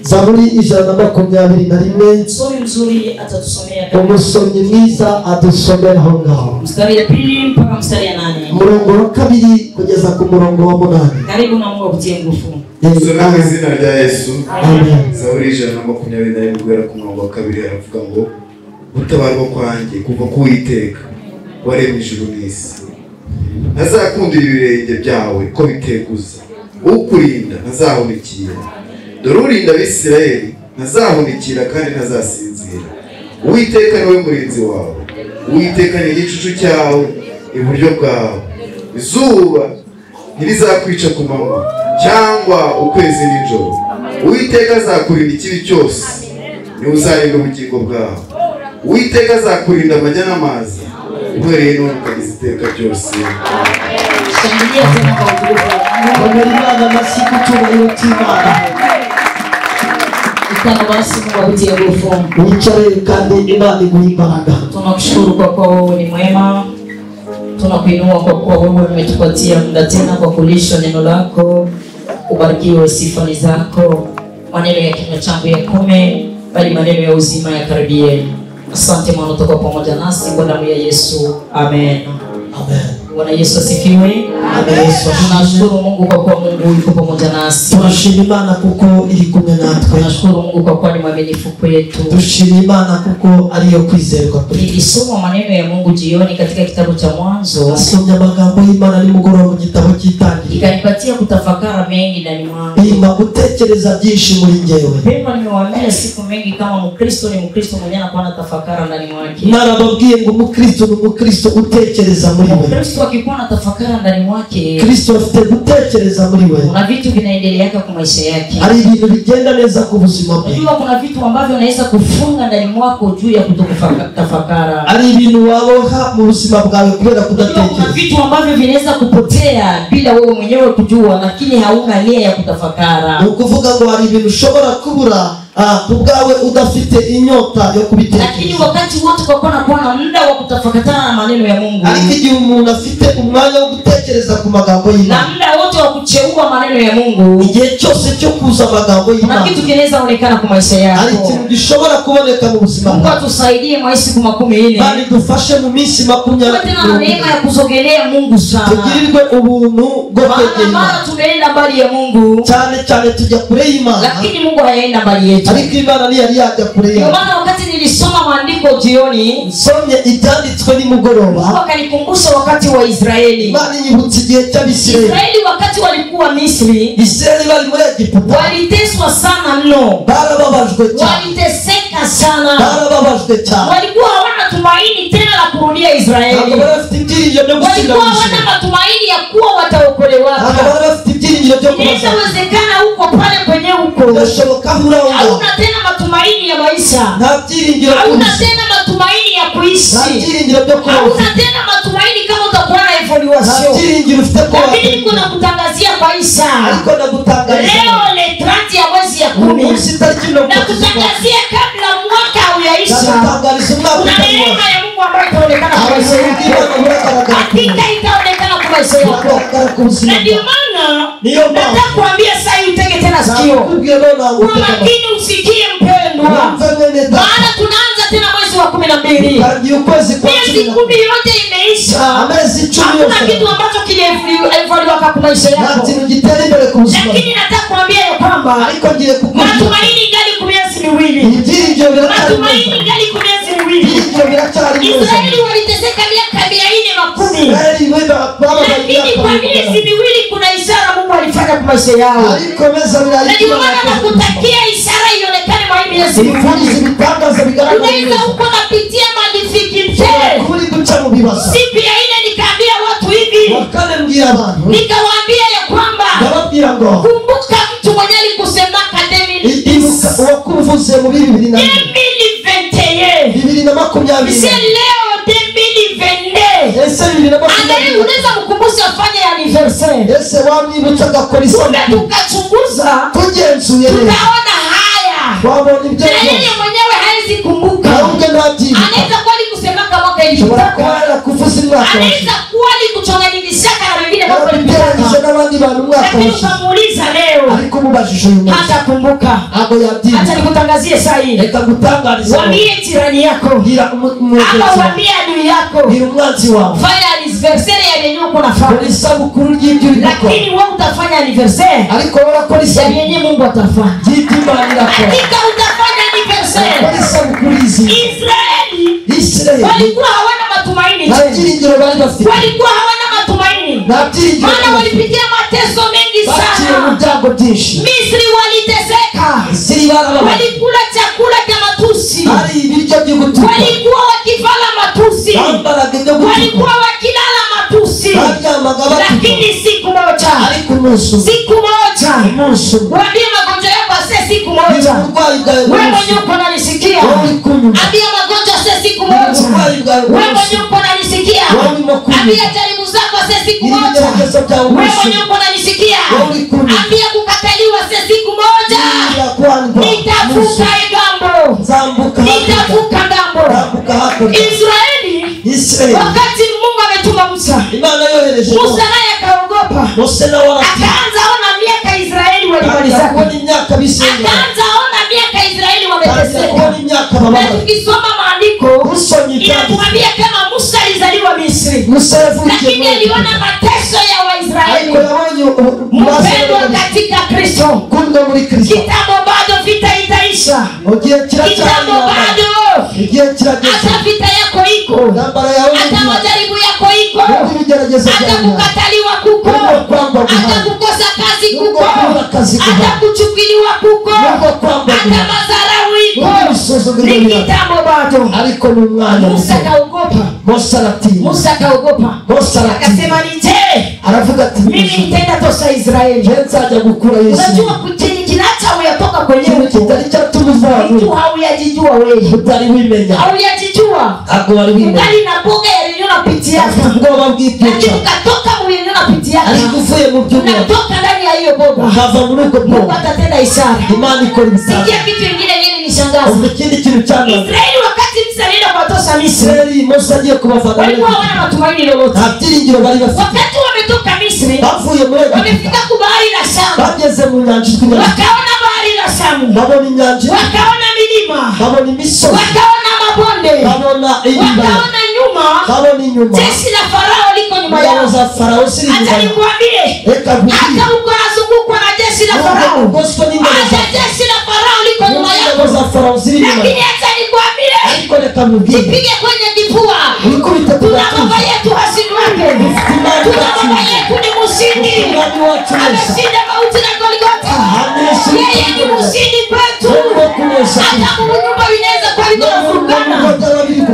Zaburi 121. Msomi mzuri atatusomea Umusomyi mwiza adusomera aho ngaho. Mstari ya 2 mpaka mstari ya 8. Murongo wa 2 kugeza ku murongo wa 8. Karibu na Mungu akutie nguvu. Tusome mu izina rya Yesu. Amen. Zaburi 121 guhera ku murongo wa 2 aravuga ngo utabarwa kwanjye kuva ku Uwiteka waremye ijuru n'isi. Ntazakundira ibirenge byawe ko biteguza. Ukurinda ntazahunikira. Dore urinda Abisirayeli ntazahunikira kandi ntazasinzira. Uwiteka niwe murinzi wawe. Uwiteka ni igicucu cyawe iburyo bwawe. Izuba ntirizakwica ku manywa cyangwa ukwezi nijoro. Uwiteka azakurinda ikibi cyose, niwe uzarinda ubugingo bwawe. Uwiteka azakurinda amajya n'amazi uhereye none ukageza iteka ryose. Shangilia tena kwa utukufu. Imana masiku cyubahiro cy'Imana. Ikana basi Mungu akutie nguvu. Wicare kandi Imana iguhe imbaraga. Tunakushukuru kwa kuwa wewe ni mwema. Tunakuinua kwa kuwa wewe umetupatia muda tena kwa kulisha neno lako. Ubarikiwe, sifa ni zako. Maneno ya kinywa changu yakome, bali maneno ya uzima yakaribie. Asante Bwana, utakuwa pamoja nasi kwa damu ya Yesu. Amen. Amen. Bwana Yesu asifiwe. Amen. Tunashukuru Mungu kwa kuwa Mungu yuko pamoja nasi. Tunashima Imana kuko iri kumwe natwe. Tunashukuru Mungu kwa kuwa ni mwaminifu kwetu. Dushima Imana kuko ariyo kwizerwa kuri. Nilisoma maneno ya Mungu jioni katika kitabu cha Mwanzo. Nasomye amagambo y'Imana nimugoroba mu gitabo cy'Itangiriro. Ikanipatia kutafakara mengi ndani mwangu. Bimba gutekereza byinshi muri njyewe. Pema nimewaambia siku mengi kama Mkristo ni Mkristo mwenye anakuwa anatafakara ndani mwake. Narababwiye ngo Mukristo ni Mukristo utekereza muri we. Mkristo akikuwa anatafakara ndani mwake, Kristo afite gutekereza muri we. kuna vitu vinaendelea kwa maisha yake. Hari ibintu bigenda neza ku buzima bwe. Unajua kuna vitu ambavyo unaweza kufunga ndani mwako juu ya kutotafakara. Hari ibintu waboha mu buzima bwawe kubera kudatekereza. Kuna vitu ambavyo vinaweza kupotea bila wewe mwenyewe kujua, lakini hauna nia ya kutafakara. Ukuvuga ngo hari ibintu ushobora kubura kubwawe udafite inyota yo kubitekereza. Lakini wakati wote kwa kuwa na muda wa kutafakara na maneno ya Mungu, ariko igihe umuntu afite umwanya wo gutekereza ku magambo y'Imana, na muda wote wa kucheua maneno ya Mungu, igihe cyose cyo kuza amagambo y'Imana, kuna kitu kinaweza onekana kwa maisha yako. hari ikintu gishobora kuboneka mu buzima Mungu bwawe. atusaidie maisha 40. Bali dufashe mu minsi 20. Tena neema ya kusogelea Mungu sana. Tugirirwe ubuntu bwo kwegera Maana tumeenda mbali ya Mungu, cyane cyane tujya kure y'Imana, lakini Mungu hayaenda mbali yetu. ariko Imana ni yari yajya kure Kwa yawe. maana wakati nilisoma maandiko jioni, Nsomye ibyanditswe nimugoroba, Mungu akanikumbusha wakati wa Israeli. Imana yibutse igihe cy'Abisirayeli. Israeli wakati walikuwa Misri, Israeli bari muri Egiputa, waliteswa sana mno. barababajwe cyane, Waliteseka sana. barababajwe cyane. Walikuwa hawana tumaini tena la kurudia Israeli. Ntabwo bari bafite ibyiringiro byo gusubira Walikuwa mu hawana ijuru. matumaini ya kuwa wataokolewa. Ntabwo bari bafite ibyiringiro byo kubaza. Inawezekana huko pale kwenye huko Birashoboka hura uba, hauna tena matumaini ya maisha, nta byiringiro hauna kubaza, tena matumaini ya nta kuishi, byiringiro byo kubaza, hauna tena matumaini kama utakuwa na nta evaluation. byiringiro ufite Lakini kubaza. niko nakutangazia maisha Ariko ndagutangariza leo le 30 ya mwezi ya 10, umunsi tariki 30 nakutangazia kabla mwaka hauyaisha, ndagutangariza umwaka kuna utari neema wose. ya Mungu ambayo itaonekana kwa maisha yako. Hakika itaonekana kwa maisha yako. Na ndio maana nataka kuambia sasa utege tena sikio. Kwa makini usikie mpendwa. Maana tunaanza tena mwezi wa 12. Miezi 10 yote imeisha. Hakuna kitu ambacho kilievaluwa kwa maisha yako. Lakini nataka kuambia ya kwamba matumaini ngali kwa miezi miwili. Matumaini ngali kwa miezi miwili. Israeli waliteseka miaka 410. Lakini kwa miezi miwili kuna ishara Mungu alifanya kwa maisha yao. Na ndio maana nakutakia ishara ionekane kwa hii miezi miwili. Unaweza uko napitia madifiki siku ya 4 nikaambia watu hivi, nikawaambia ya kwamba kumbuka mtu mwenye alikusemaka 2021 c'est leo 2022. Unaweza mkumbusha afanye anniversaire. Tukachunguza tukaona haya, na yeye mwenyewe hawezi kumbuka. Anaweza kuwa alikusemaka mwaka ilipita, anaweza kuwa alikuchanganyishaka na wengine mwaka ilipita, n'abandi bantu mwaka lakini ukamuuliza leo ariko mubajije uyu munsi hatakumbuka. ntabwo yabyina. Acha nikutangazie saa hii, reka ngutangarize waambie jirani yako ama waambie adui yako, gira umwanzi wawe fanya anniversaire ya yenye uko nafanya, isabukuru ry'ibyo uri gukora, lakini wewe utafanya anniversaire ariko urakora ya isabukuru yenye Mungu atafanya. ry'Imana irakora, Hakika utafanya anniversaire. urakora isabukuru izi. Israeli walikuwa hawana matumaini nta tena, byiringiro bari bafite, walikuwa hawana matumaini, nta byiringiro maana walipitia mateso mengi baciye mu sana. byago byinshi. Misri waliteseka, Misiri barababara, walikula chakula cha matusi, hari ibiryo byo gutuka, walikuwa wakivala matusi, bambaraga ibyo gutuka, walikuwa wakilala matusi. baryamaga batuka. Lakini siku moja, ariko umunsi umwe, siku moja, umunsi umwe, waambie magonjwa yako ase siku moja. uburwayi bwawe Wewe bwose, mwenyewe uko unanisikia, wowe uri kunyumva, ambia magonjwa ase siku moja. uburwayi bwawe Wewe bwose, mwenyewe uko unanisikia, wowe urimo kunyumva, ambia jaribu zako ase siku moja. ibigeragezo byawe Wewe bwose, mwenyewe uko unanisikia, wowe uri kunyumva, ambia kukataliwa ase siku moja. irakwandwa, Nitavuka igambo, nzambuka hakurya, nitavuka ngambo. nzambuka hakurya. Israeli, Israeli, wakati Mungu ametuma Musa, Imana yohereje Musa naye akaogopa, Mose nawe aratinya, akaanza ona miaka Israeli walimalizaka, kubona imyaka bisengera, akaanza ona miaka Israeli kubona wameteseka. imyaka Na bababara. tukisoma maandiko Usomye ibyanditswe, inatuambia kama Musa alizaliwa Misri, Musa yavukiye lakini muri aliona mateso ya Waisraeli. ariko yabonye Mpendwa katika Kristo, kumwe muri Kristo, kitambo bado vita itaisha, igihe kitambo kiracyari, bado igihe kirageze, hata vita yako iko, intambara yawe hata igihe, majaribu yako iko, nubwo ibigeragezo hata byawe, kukataliwa kuko, nubwo kwangwa hata guhana, kukosa kazi nubwo kuko, kubura akazi hata guhana, kuchukuliwa kuko, nubwo kwangwa hata guhana, madharau iko, nubwo ibisuzuguriro ni bihari, kitambo bado. ariko ni umwana Musa muto. kaogopa, Mose aratinya, Musa kaogopa, Mose aratinya, akasema ni je, aravuga ati mimi nitaenda tosa Israeli. je nzajya gukura Yesu, Unajua kuchenye kinacha uyatoka kwenye ikintu mtu, kitari cyatuma uva mtu hauyajijua wewe, utari wimenya, hauyajijua, ntabwo wari wimenya, ugali na boga yaliyo na piti yako, afite ubwoba bw'ibyica, lakini ukatoka mwenye na piti yako, ariko uvuye mu by'umwuka unatoka ndani ya hiyo boga, ukava muri ubwo Mungu bwoba, atatenda ishara. Imana ikora ibitangaza. Sikia kitu kingine yeye nishangaza. Umva ikindi kintu cyane, Israeli wakati Musa alienda kuwatosa Misri, Israeli Mose agiye kubavana, walikuwa hawana matumaini lolote. nta byiringiro bari bafite, Wakati wametoka Misri, bavuye muri Egiputa, wamefika ku bahari la Shamu, bageze mu nyanja itwa inyanja, wakaona bahari la Shamu, babona inyanja, wakaona milima, babona imisozi, wakaona mabonde, babona ibibaya, wakaona nyuma babona inyuma, jeshi la Farao liko nyuma ingabo yao. za Farao ziri Acha inyuma, nikwambie, reka nkubwire, hata uko nazungukwa na jeshi la Farao, ugoswe n'ingabo za hata jeshi la Farao liko nyuma ingabo yako, za Farao ziri inyuma, lakini acha nikwambie, ariko reka nkubwire, jipige kwenye kifua. wikubite ku Tuna gatuza, baba yetu hashindi wake, tuna baba yetu ni mshindi, umwami wacu wese, ameshinda mauti na Golgotha. Yeye ni mshindi kwetu. nubwo kunesha Hata mu nyumba vinaweza kuwa vinavurugana,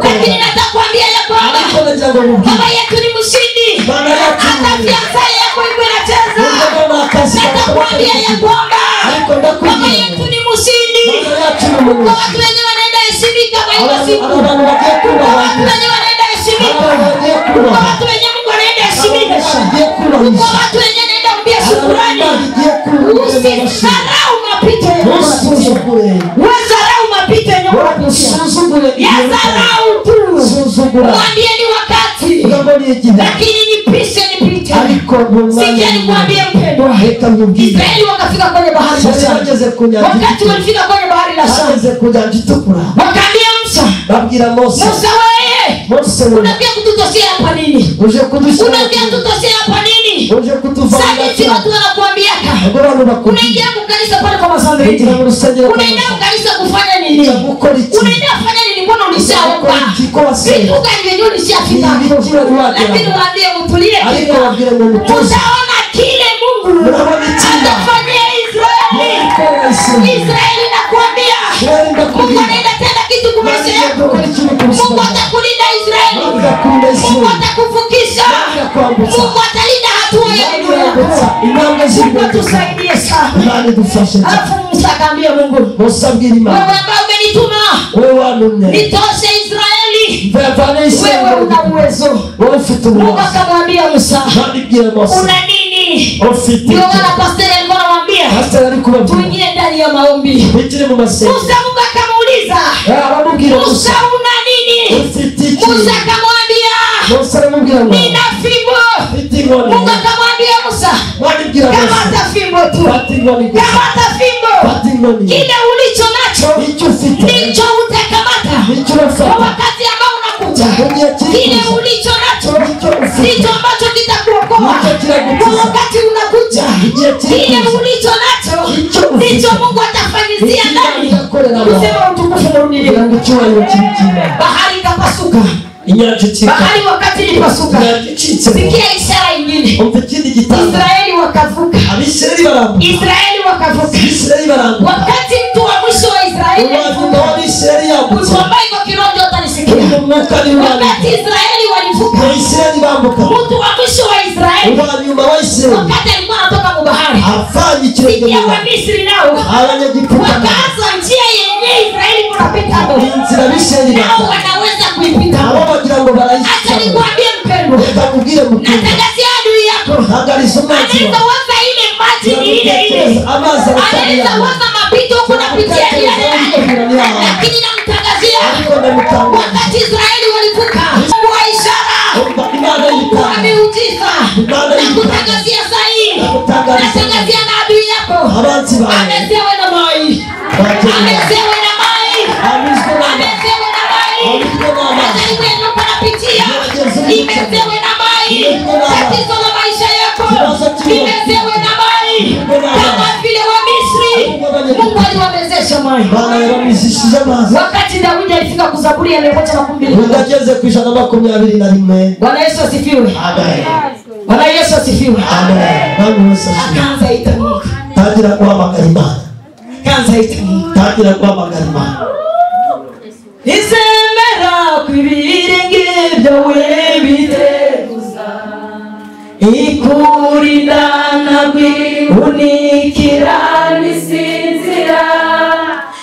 lakini natakwambia ya kwamba ariko nagira ngo nkubwire, baba yetu ni mshindi. Bwana yetu ni Hata mshindi. fiansa yako iko inacheza, nubwo nta kazi natakwambia ya kwamba ariko baba ndakubwira, yetu ni mshindi. Bwana yacu ni Kwa umuyobozi, watu wenye wanaenda heshimika kwa hiyo siku, abantu bagiye kwa kubaha, watu wenye wanaenda heshimika, abantu bagiye kwa kubaha, watu wenye Mungu anaenda heshimika, bagiye kwa kubahisha, watu wenye naenda kumbia shukurani. bagiye kubahisha, Usisarau mapito yenye ntusuzugure, wazarau mapito yenye usuzugure yazarau tu. usuzugura, Mwambie ni wakati, ugabo ni igihe, lakini nipishe nipite. ariko mu mwanya Sikia nikwambie mpendwa, reka nkubwire, Israeli wakafika kwenye bahari la bari Shamu. bageze ku nyanja Wakati itukura, walifika kwenye bahari la Shamu, bageze ku nyanja itukura, wakaambia Musa, babwira Mose, Musa wewe Mose we, unaambia kututosea hapa nini? uje kudushyira, Unaambia tutosea hapa nini? uje kutuvana, Sasa hivi watu wanakuambiaka abo bantu bakubwira, unaingia kukanisa pale kwa Masambeti, kugira ngo urusengero unaenda kukanisa kufanya nini? gukora iki, Unaenda kufanya nini? Mbona ulishaomba gukora iki, ko wasenga, vitu gani vyenye ulishafika? ibikira Lakini biwagera, waambie mtulie ariko kimya. babwire ngo mutuze, Mtaona kile Mungu murabona itsinda, atafanyia Israeli. mukora Israeli, Israeli nakwambia, Israeli Mungu ndakubwira, anaenda tena kitu kwa maisha bagiye yako. gukora ikintu ku buzima Mungu bwawe, atakulinda Israeli. bagakunda Mungu Israeli, atakuvukisha. bagakwambutsa, Mungu atalinda hatua ya miguu bagakutsa yako. intambwe Mungu z'imbere, atusaidie sana. Imana idufashe cyane. Alafu Musa akaambia Mungu, Mose abwira Imana, wewe ambaye umenituma wowe wantumye, nitoshe Israeli, mvavane wewe Israeli, una uwezo. wowe ufite Mungu ububasha, akamwambia Musa, kandi bwira Mose, una nini? ufite Ndio iki, maana pastor alikuwa anamwambia pastor ari kubabwira, tuingie ndani ya maombi. bikire mu masengesho, Musa Mungu akamuuliza, aramubwira Musa, Musa una nini? ufite iki, Musa akamwambia Mose aramubwira ngo nina fimbo. ufite inkoni, Mungu akamwambia Musa, kamata fimbo tu, kamata fimbo. Kile ulicho nacho ndicho utakamata kwa wakati ambao unakuja. Kile ulicho nacho ndicho ambacho kitakuokoa kwa wakati unakuja. Kile ulicho nacho ndicho Mungu atafanyizia ndani. Kusema utukufu mrudie. Bahari ikapasuka. Bahari wakati ilipasuka, sikia ishara nyingine. Israeli wakavuka. Israeli wakavuka. Wakati mtu wa mwisho wa Israeli mtu ambaye kwa kiroho utanisikia. Wakati Israeli walivuka, mtu wa mwisho wa Israeli wakati alikuwa anatoka kwa bahari, sikia wa Misri nao wakaanza njia yenye Israeli kunapita hapo. Nao wanaweza kuipita hapo. Acha nikwambie mpendwa, natangazia adui yako. Anaweza waza ile maji ni ile. Anaweza waza mapito kunapitia yale. Lakini namtangazia wakati Israeli walivuka kwa ishara kwa miujiza. Nakutangazia sahihi. Natangazia na adui yako. Amezewe na mai. Amezewe na mai. Amezewe na mai. Amezewe panapitia. Imezewe na mai. Tatizo la maisha yako imezewe na mai. Kama vile wa Misri Mungu aliwamezesha mai. Wakati Daudi alifika kuzaburi ya 112. Bwana Yesu asifiwe. Amen. Bwana Yesu asifiwe. Amen. Akaanza ita Mungu. Tagira kwa makarima. Akaanza ita Mungu. Tagira kwa makarima. Isemera kwibirenge byawe biteguza. Ikurinda nagwi unikira nisinzira.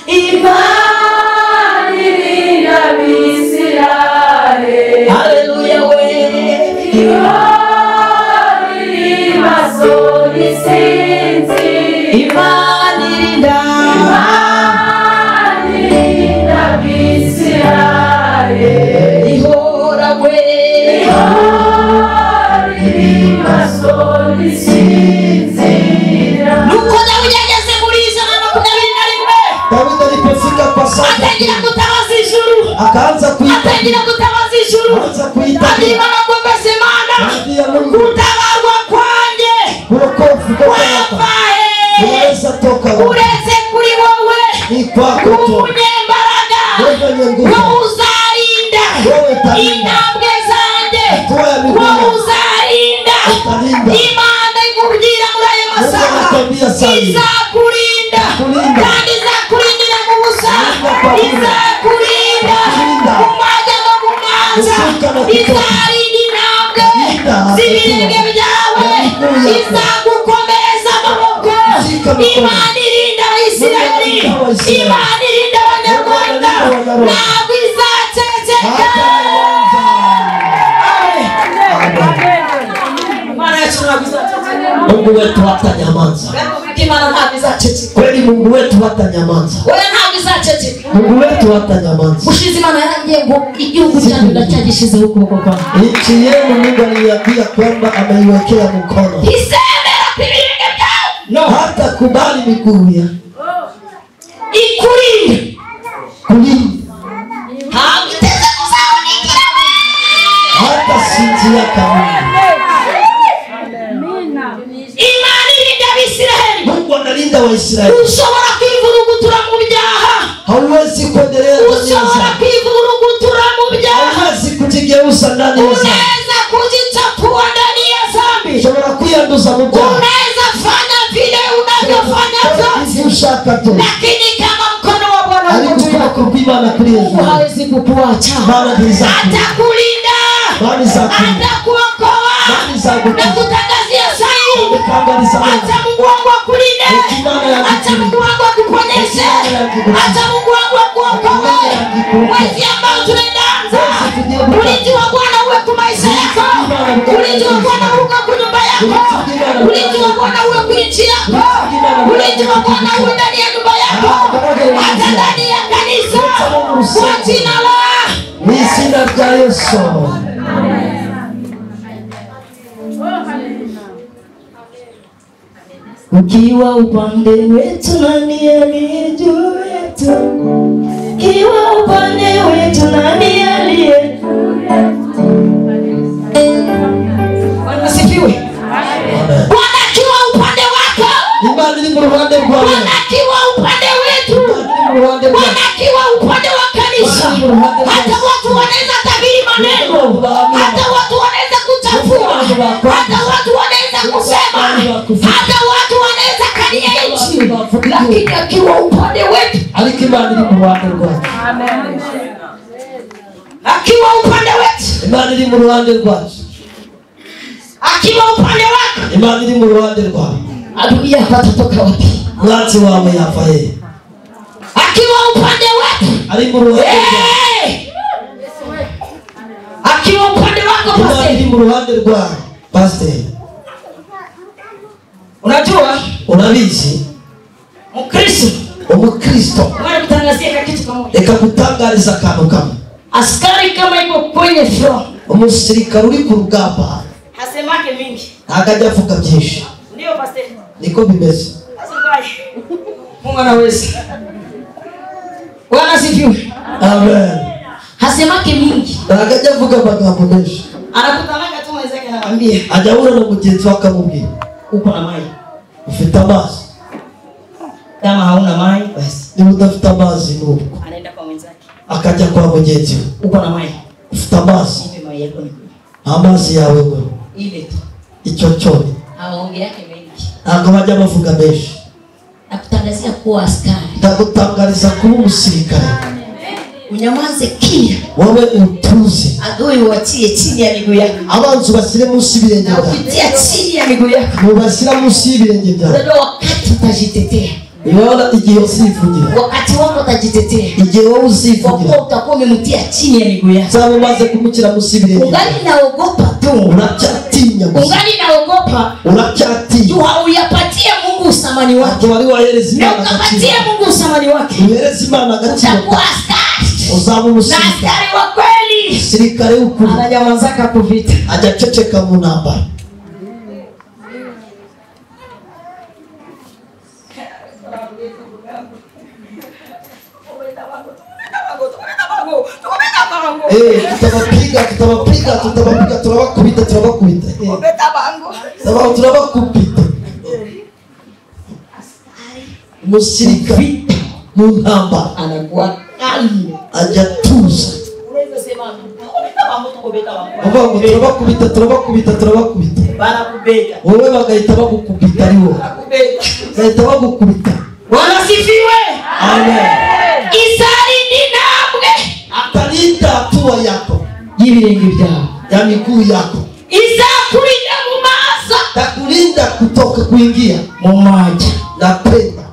Imani rinabisira. Haleluya we. Imani masoni sinzi. Imani rinda. Imani rinabisira. Ihora we. Imani masoni sinzira. Nuko Daudi ageze muri 121. Daudi alipofika kwa sasa atangira kutabaza ijuru. Akaanza kuita. Atangira kutabaza ijuru. Akaanza kuita. Adimana kwamba semana. Kutabarwa kwanje. Uokovu kwa hapa. Unaweza toka wewe. Ureze kuri wowe. Ni kwako tu. Unyembaraga. Wewe nguvu. Uzarinda. Intambwe zanje. Uzarinda. Imana ikubwira muri ayo masaha. Izakurinda. Kandi izakurindira mu busa. Izakurinda. Umwanya no mu mwanza. Izarinda intambwe z'ibirenge byawe. Izagukomeza amaboko. Imana irinda Abisirayeli. Imana irinda Abanyarwanda. Ntabwo izaceceka. Mungu wetu hatanyamaza. Kweli Mungu wetu hatanyamaza. Mungu wetu hatanyamaza. Mushizimana yaragiye ngo igihugu cyanyu ndacyagishyize ukuboko kwawe. Nchi yenu Mungu aliniambia kwamba ameiwekea mkono. Isemera kwibirenge byawe. No, hata kubali miguu ya. Ikurinde. Kulinda. Hagiteze kuzaonikira. Hata sinzi ya kaburi. Imana irinda Abisirayeli. Mungu analinda Waisraeli. Ushobora kwivurugutura mu byaha. Hauwezi kuendelea na ushobora kwivurugutura mu byaha. Hauwezi kujigeuza ndani ya dhambi. Unaweza kujichafua ndani ya dhambi. Ushobora kuyanduza mu byaha. Unaweza fanya vile unavyofanya vyote. Lakini kama mkono wa Bwana alikuwa kupima na kulinda. hawezi kukuacha. Atakulinda. Atakuokoa. Na kutangazia sahihi. Acha Mungu wangu akulinde. Acha Mungu wangu akuponyeshe. Acha Mungu wangu akuokoe. Mwezi ambao tunaanza. Ulinzi wa Bwana uwe kwa maisha yako. Ulinzi wa Bwana uwe kwa nyumba yako. Ulinzi wa Bwana uwe kwa nchi yako. Ulinzi wa Bwana uwe ndani ya nyumba yako. Hata ndani ya kanisa. Kwa jina la Yesu. Ukiwa upande wetu nani aliye juu yetu? Ukiwa upande wetu nani aliye juu yetu? Bwana asifiwe. Bwana akiwa upande wako, imani ni upande wako. Bwana akiwa upande wetu, Bwana akiwa upande wa kanisa, hata watu wanaweza tabiri maneno, hata watu wanaweza kuchafua, hata watu wanaweza kusema, hata watu wanaweza kania nchi, lakini akiwa upande wetu, alikimani ni upande wako. Amen. Akiwa upande wetu, imani ni upande wako. Akiwa upande wako, imani ni upande wako. adui hatatoka wapi? Mwati wawe yafaye. Akiwa upande wetu, akiwa upande wako pastor. Unajua? Unabizi? Umukristo. Wanakutangazia kitu kimoja. Ekakutangariza kantu kamwe. Askari kama yuko kwenye front, umusirikare uri ku rugamba hasemake mingi. Akajya avuga byinshi. Ndio pastor. Niko bimeze. Asikai. Mungu anaweza. Bwana asifiwe. Amen. Hasemake mingi. Akajya avuga amagambo menshi. Anakutamaka tu mwenzake anamwambia. Ajahura na mugenzi wake akamubwira. Uko na mai. Ufite amazi. Kama hauna mai basi. Niba udafite amazi nuko. Anaenda kwa mwenzake. Akajya kwa mugenzi we. Uko na mai. Ufite amazi. Nipe mai yako nipe. Amazi yawe wewe. Ile tu. Icyo cyone. Hawaongea yake mengi. Ntabwo bajya bavuga menshi. Nakutangazia kuwa askari. Ndagutangariza kuba umusirikare. Unyamaze kia. Wowe utuze. Adui watie chini ya miguu yako. Abanzu basire munsi y'ibirenge byawe. Ukitia chini ya miguu yako. Mubasira munsi y'ibirenge byawe. Ndio wakati utajitetea. Iwaona igihe usivugira. Wakati wako utajitetea. Igihe wewe usivugira. Kwa utakuwa umemtia chini ya miguu yako. Sawa umaze kumukira munsi y'ibirenge. Ungali naogopa tu. Unacyatinya. Ungali naogopa. Unacyatinya. Hauyapatia Mungu usamani wake. Wali wahereza Imana agaciro. Ukapatia Mungu usamani wake. Uhereza Imana agaciro. Utakuwa askari. Uzaba umusirikare. Na askari wa kweli. Sirikare ukuri. Ananyamazaka kuvita. Ajaceceka mu ntambara. tutabapiga turabakubita turabakubita umusirikare mu ntambara anakuwa kali ajatuza turabakubita barakubeta wowe bagahita bagukubita ari wowe bagahita bagukubita. Bwana sifiwe. Amen. Isari ni namwe atalinda hatua yako y'ibirenge byawe ya miguu yako. Izakulinda mu maso, takulinda kutoka kuingia mu maji na penda.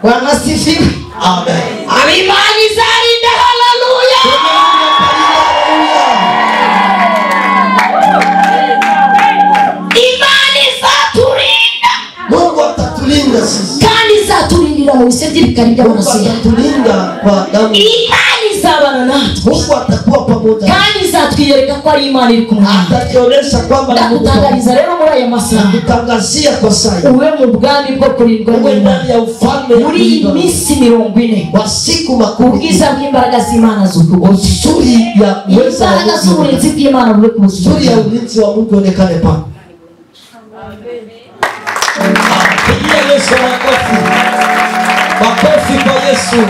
Bwana sifiwe. Amen. Imani zalinda. Haleluya. Imani zatulinda. Mungu atatulinda sisi. Kandi zatulindira mu bisebye bikaribya wanasema. Atatulinda kwa damu. Imani zabana natwe. Mungu atakuwa pamoja. Kandi zatwiyereka ko ari Imana iri kumwe. Atakionyesha kwamba ni Mungu. Ndakutangariza rero muri aya masaha. Kutangazia kwa saa. Uwe mu bwami bwo kurindwa ndani ya ufalme muri iminsi 40 wa siku makuu. Ubwiza bw'imbaraga z'Imana z'ukuri. Suri ya uwezo wa Mungu. Z'uburinzi bw'Imana buri ku buzima. Suri ya ulinzi wa Mungu onekane pa. Pigia Yesu makofi. Makofi kwa Yesu.